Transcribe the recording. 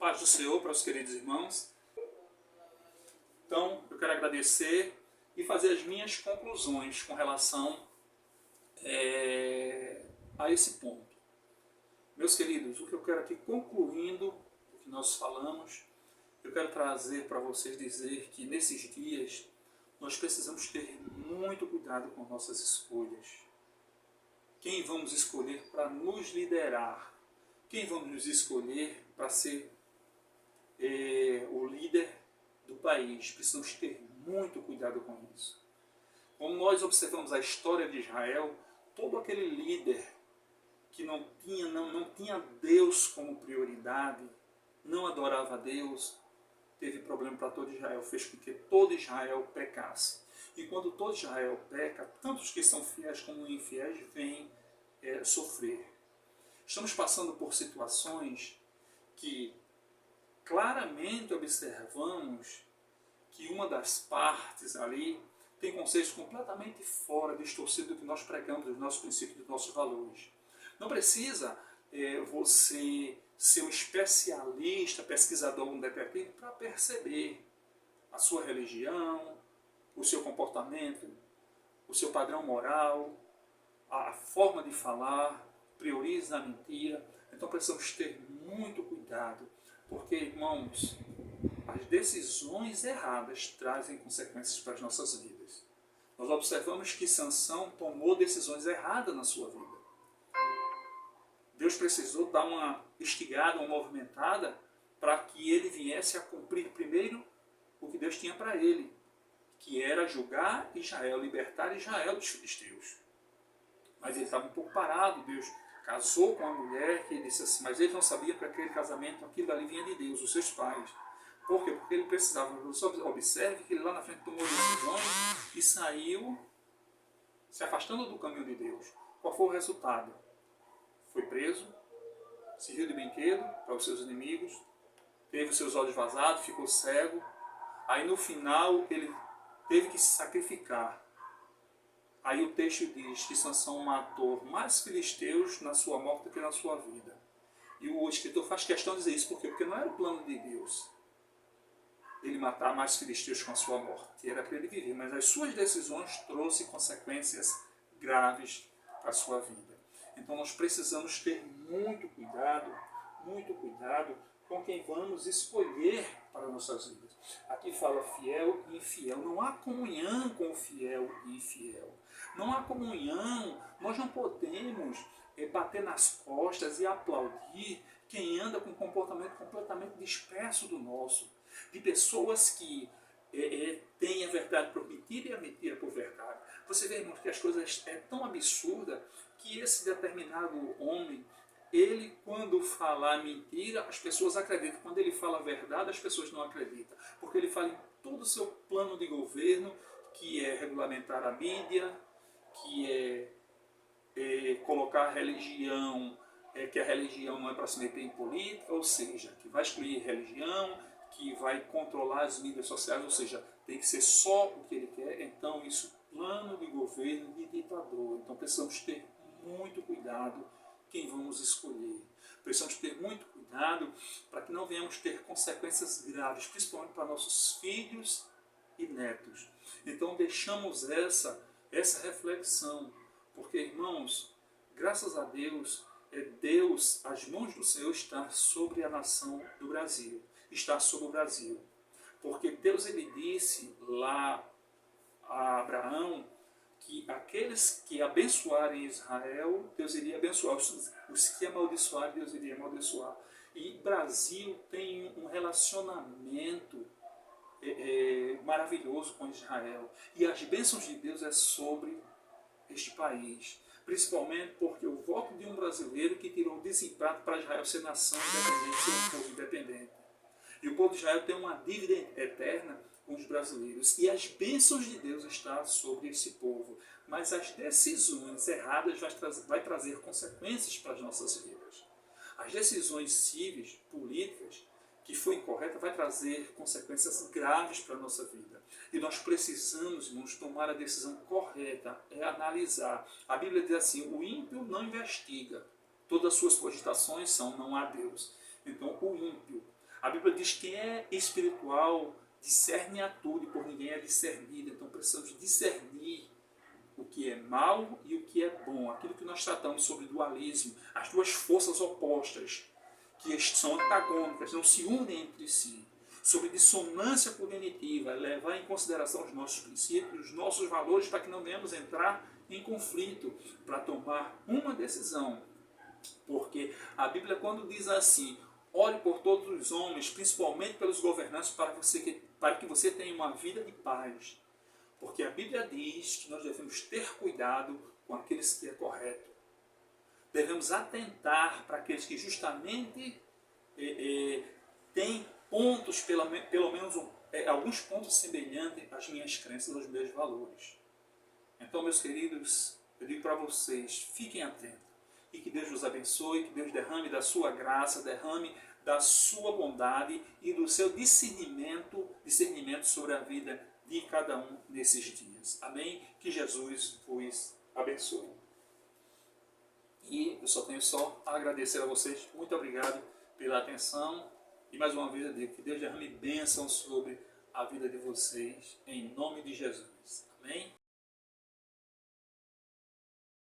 Paz do Senhor para os queridos irmãos. Então, eu quero agradecer e fazer as minhas conclusões com relação a esse ponto. Meus queridos, o que eu quero aqui, concluindo o que nós falamos, eu quero trazer para vocês dizer que nesses dias nós precisamos ter muito cuidado com nossas escolhas. Quem vamos escolher para nos liderar? Quem vamos escolher para ser o líder do país? Precisamos ter muito cuidado com isso. Como nós observamos a história de Israel, todo aquele líder que não tinha Deus como prioridade, não adorava a Deus, teve problema para todo Israel, fez com que todo Israel pecasse. E quando todo Israel peca, tanto os que são fiéis como infiéis vêm sofrer. Estamos passando por situações que claramente observamos que uma das partes ali tem conceitos completamente fora, distorcidos do que nós pregamos, dos nossos princípios, dos nossos valores. Não precisa você ser um especialista, pesquisador, um detective, para perceber a sua religião, o seu comportamento, o seu padrão moral, a forma de falar, prioriza a mentira. Então precisamos ter muito cuidado, porque, irmãos, as decisões erradas trazem consequências para as nossas vidas. Nós observamos que Sansão tomou decisões erradas na sua vida. Deus precisou dar uma estigada, uma movimentada, para que ele viesse a cumprir primeiro o que Deus tinha para ele, que era julgar Israel, libertar Israel dos filisteus. Mas ele estava um pouco parado. Deus casou com uma mulher que disse assim, mas ele não sabia que aquele casamento, aquilo ali vinha de Deus, os seus pais. Por quê? Porque ele precisava. Observe que ele lá na frente tomou decisões e saiu se afastando do caminho de Deus. Qual foi o resultado? Foi preso, serviu de brinquedo para os seus inimigos, teve os seus olhos vazados, ficou cego. Aí no final ele teve que se sacrificar. Aí o texto diz que Sansão matou mais filisteus na sua morte do que na sua vida. E o escritor faz questão de dizer isso. Por quê? Porque não era o plano de Deus ele matar mais filisteus com a sua morte. Era para ele viver, mas as suas decisões trouxeram consequências graves para a sua vida. Então nós precisamos ter muito cuidado com quem vamos escolher para nossas vidas. Aqui fala fiel e infiel. Não há comunhão com o fiel e infiel. Não há comunhão. Nós não podemos bater nas costas e aplaudir quem anda com um comportamento completamente disperso do nosso. De pessoas que têm a verdade por mentira e a mentira por verdade. Você vê, irmãos, que as coisas tão absurdas que esse determinado homem, ele, quando fala mentira, as pessoas acreditam. Quando ele fala a verdade, as pessoas não acreditam. Porque ele fala em todo o seu plano de governo, que é regulamentar a mídia, que é colocar a religião, que a religião não é para se meter em política, ou seja, que vai excluir religião, que vai controlar as mídias sociais, ou seja, tem que ser só o que ele quer. Então, isso, plano de governo de ditador. Então, precisamos ter muito cuidado quem vamos escolher. Precisamos ter muito cuidado para que não venhamos ter consequências graves, principalmente para nossos filhos e netos. Então, deixamos essa reflexão, porque, irmãos, graças a Deus, as mãos do Senhor estão sobre a nação do Brasil, está sobre o Brasil. Porque Deus, ele disse lá a Abraão que aqueles que abençoarem Israel, Deus iria abençoar. Os que amaldiçoarem, Deus iria amaldiçoar. E o Brasil tem um relacionamento maravilhoso com Israel. E as bênçãos de Deus é sobre este país. Principalmente porque o voto de um brasileiro que tirou o desemprego para Israel ser nação independente, ser um povo independente. E o povo de Israel tem uma dívida eterna com os brasileiros. E as bênçãos de Deus estão sobre esse povo. Mas as decisões erradas vai trazer consequências para as nossas vidas. As decisões cíveis, políticas, que foi incorreta, vai trazer consequências graves para a nossa vida. E nós precisamos, irmãos, tomar a decisão correta, analisar. A Bíblia diz assim, o ímpio não investiga. Todas as suas cogitações são, não há Deus. Então, o ímpio, A Bíblia diz que quem é espiritual discerne a tudo e por ninguém é discernido. Então precisamos discernir o que é mal e o que é bom. Aquilo que nós tratamos sobre dualismo, as duas forças opostas, que são antagônicas, não se unem entre si. Sobre dissonância cognitiva, levar em consideração os nossos princípios, os nossos valores, para que não venhamos entrar em conflito, para tomar uma decisão. Porque a Bíblia, quando diz assim, ore por todos os homens, principalmente pelos governantes, para que você tenha uma vida de paz. Porque a Bíblia diz que nós devemos ter cuidado com aqueles que é correto. Devemos atentar para aqueles que justamente têm pontos, pelo menos alguns pontos semelhantes às minhas crenças, aos meus valores. Então, meus queridos, eu digo para vocês, fiquem atentos. E que Deus os abençoe, que Deus derrame da sua graça, derrame da sua bondade e do seu discernimento sobre a vida de cada um nesses dias. Amém? Que Jesus vos abençoe. E eu só tenho a agradecer a vocês. Muito obrigado pela atenção. E mais uma vez eu digo que Deus derrame bênção sobre a vida de vocês, em nome de Jesus. Amém?